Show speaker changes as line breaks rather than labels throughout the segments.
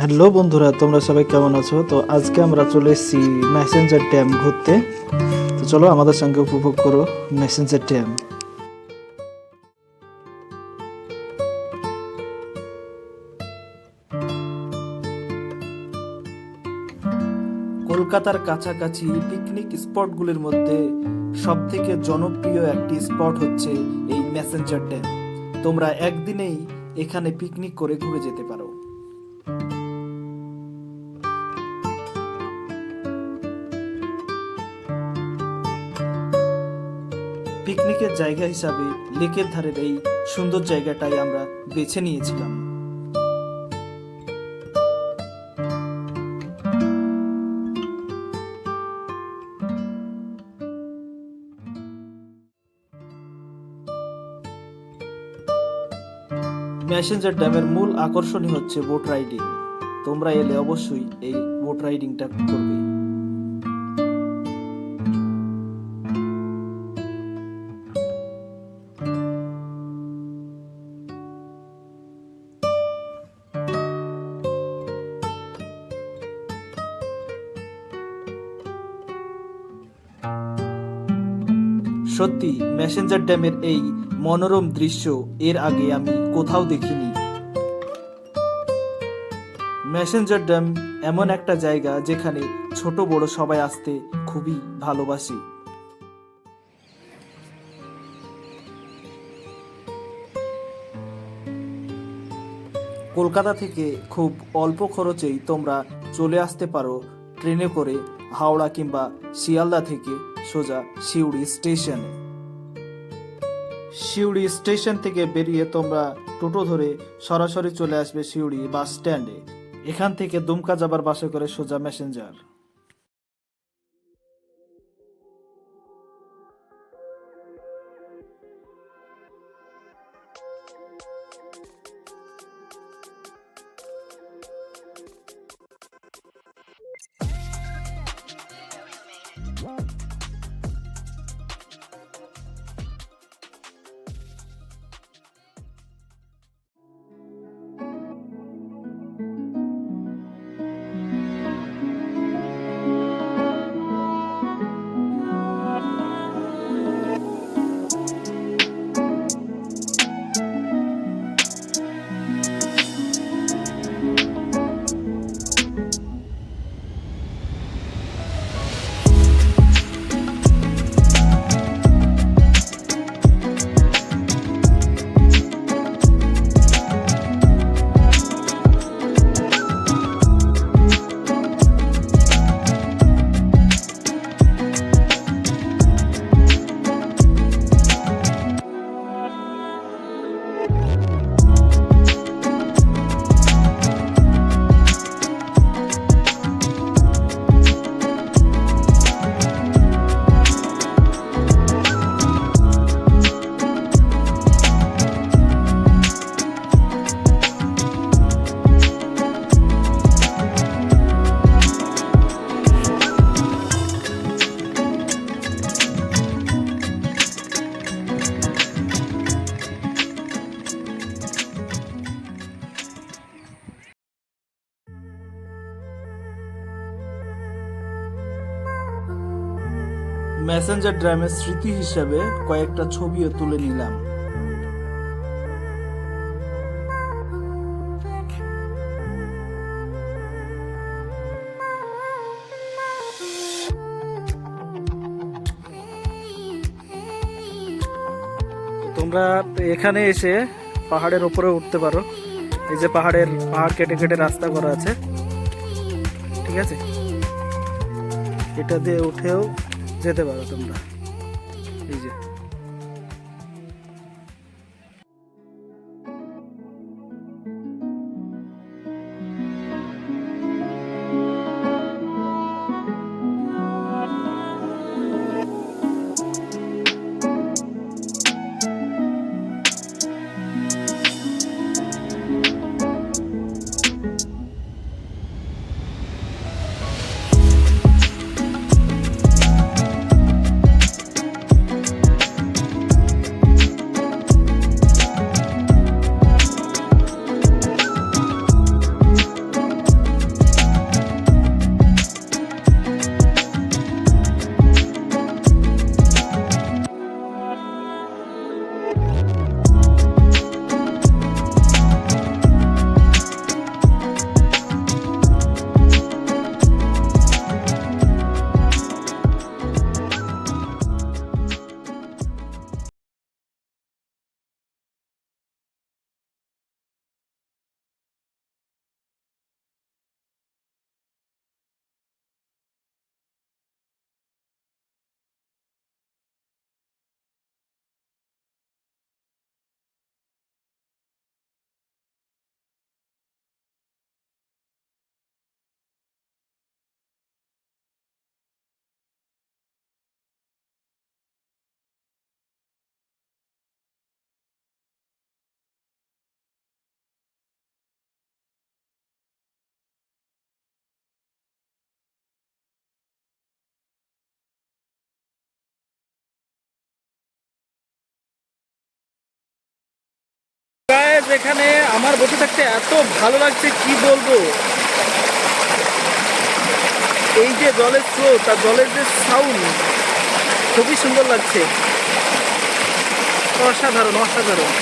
Hello বন্ধুরা, তোমরা সবাই কেমন আছো? তো আজকে আমরা চলে এসেছি মেসেঞ্জার ড্যাম ঘুরতে। তো চলো আমাদের সঙ্গে উপভোগ করো মেসেঞ্জার ড্যাম। কলকাতার কাছাকাছি পিকনিক স্পটগুলির মধ্যে সবথেকে জনপ্রিয় একটি স্পট হচ্ছে এই মেসেঞ্জার ড্যাম। তোমরা একদিনেই এখানে পিকনিক করে ঘুরে যেতে পারো। পিকনিকের জায়গা হিসাবে লেকের ধারের এই সুন্দর জায়গাটাই আমরা বেছে নিয়েছিলাম। মেসেঞ্জার ড্যামের মূল আকর্ষণই হচ্ছে বোট রাইডিং। তোমরা এলে অবশ্যই এই বোট রাইডিংটা করবে। সত্যি মেসেঞ্জার ড্যামের এই মনোরম দৃশ্য এর আগে আমি কোথাও দেখিনি। মেসেঞ্জার ড্যাম এমন একটা জায়গা যেখানে ছোট বড় সবাই আসতে খুবই ভালোবাসে। কলকাতা থেকে খুব অল্প খরচেই তোমরা চলে আসতে পারো ট্রেনে করে হাওড়া কিংবা শিয়ালদা থেকে সোজা সিউড়ি স্টেশনে। সিউড়ি স্টেশন থেকে বেরিয়ে তোমরা টোটো ধরে সরাসরি চলে আসবে সিউড়ি বাস স্ট্যান্ডে। এখান থেকে দুমকা যাবার বাসে করে সোজা মেসেঞ্জার। মেসেঞ্জার ড্যামের স্মৃতি হিসেবে কয়েকটা ছবিও তুলে নিলাম। তোমরা এখানে এসে পাহাড়ের উপরে উঠতে পারো। এই যে পাহাড় কেটে কেটে রাস্তা করা আছে, ঠিক আছে? এটা দিয়ে উঠেও যেতে পারো তোমরা। এই যে এখানে আমার বসে থাকতে এত ভালো লাগছে কি বলবো। এই যে জলের স্রোত আর জলের যে সাউন্ড খুবই সুন্দর লাগছে, অসাধারণ অসাধারণ।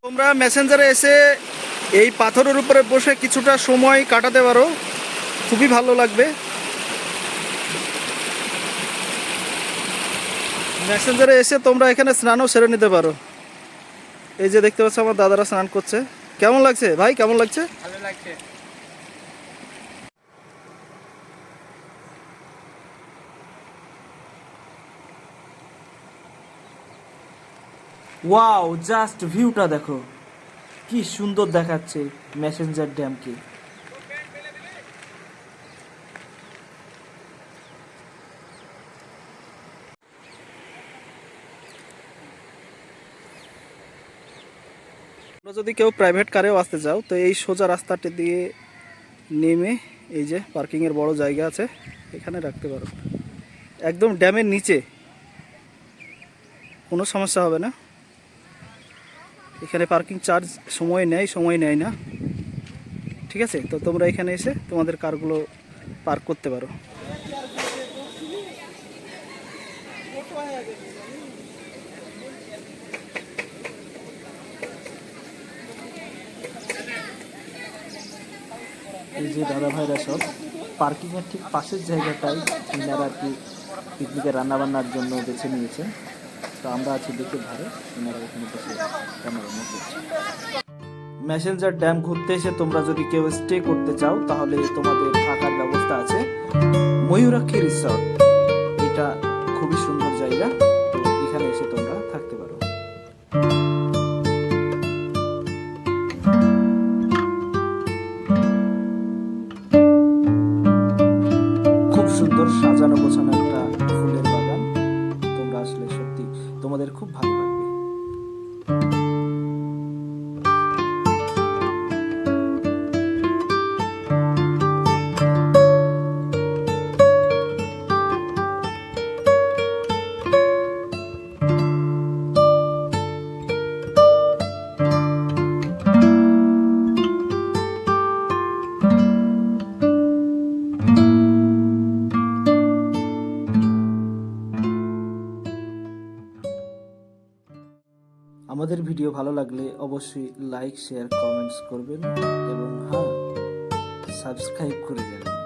তোমরা মেসেঞ্জারে এসে এই পাথরের উপরে বসে কিছুটা সময় কাটাতে পারো, খুবই ভালো লাগবে। মেসেঞ্জারে এসে তোমরা এখানে স্নানও সেরে নিতে পারো। এই যে দেখতে পাচ্ছ আমার দাদারা স্নান করছে। কেমন লাগছে ভাই, কেমন লাগছে?
ভালো লাগছে।
ওয়াও, জাস্ট ভিউটা দেখো কি সুন্দর দেখাচ্ছে মেসেঞ্জার ড্যামকে। তোমরা যদি কেউ প্রাইভেট কারেও আসতে চাও তো এই সোজা রাস্তাটি দিয়ে নেমে এই যে পার্কিংয়ের বড় জায়গা আছে, এখানে রাখতে পারো। একদম ড্যামের নিচে, কোনো সমস্যা হবে না। এখানে পার্কিং চার্জ সময় নেয় না, ঠিক আছে? তো তোমরা এখানে এসে তোমাদের কারগুলো পার্ক করতে পারো। এই যে দাদা ভাইরা সব পার্কিংয়ের ঠিক পাশের জায়গাটাই ইনারা আর কি পিকনিকে রান্নাবান্নার জন্য বেছে নিয়েছে। তো আমরা আছি দিকের ধারে, ইনারা এখানে বসে রান্নাবান্না করছে। মেসেঞ্জার ড্যাম ঘুরতে এসে তোমরা যদি কেউ স্টে করতে চাও তাহলে তোমাদের থাকার ব্যবস্থা আছে ময়ূরাক্ষী রিসর্ট। এটা খুবই সুন্দর জায়গা, তো এখানে এসে তোমরা থাকতে পারো। খুব সুন্দর সাজানো গোছানো একটা ফুলের বাগান। তোমরা আসলে সত্যি তোমাদের খুব ভালো লাগবে। আমাদের ভিডিও ভালো লাগলে অবশ্যই লাইক, শেয়ার, কমেন্টস করবেন এবং হ্যাঁ, সাবস্ক্রাইব করে যাবেন।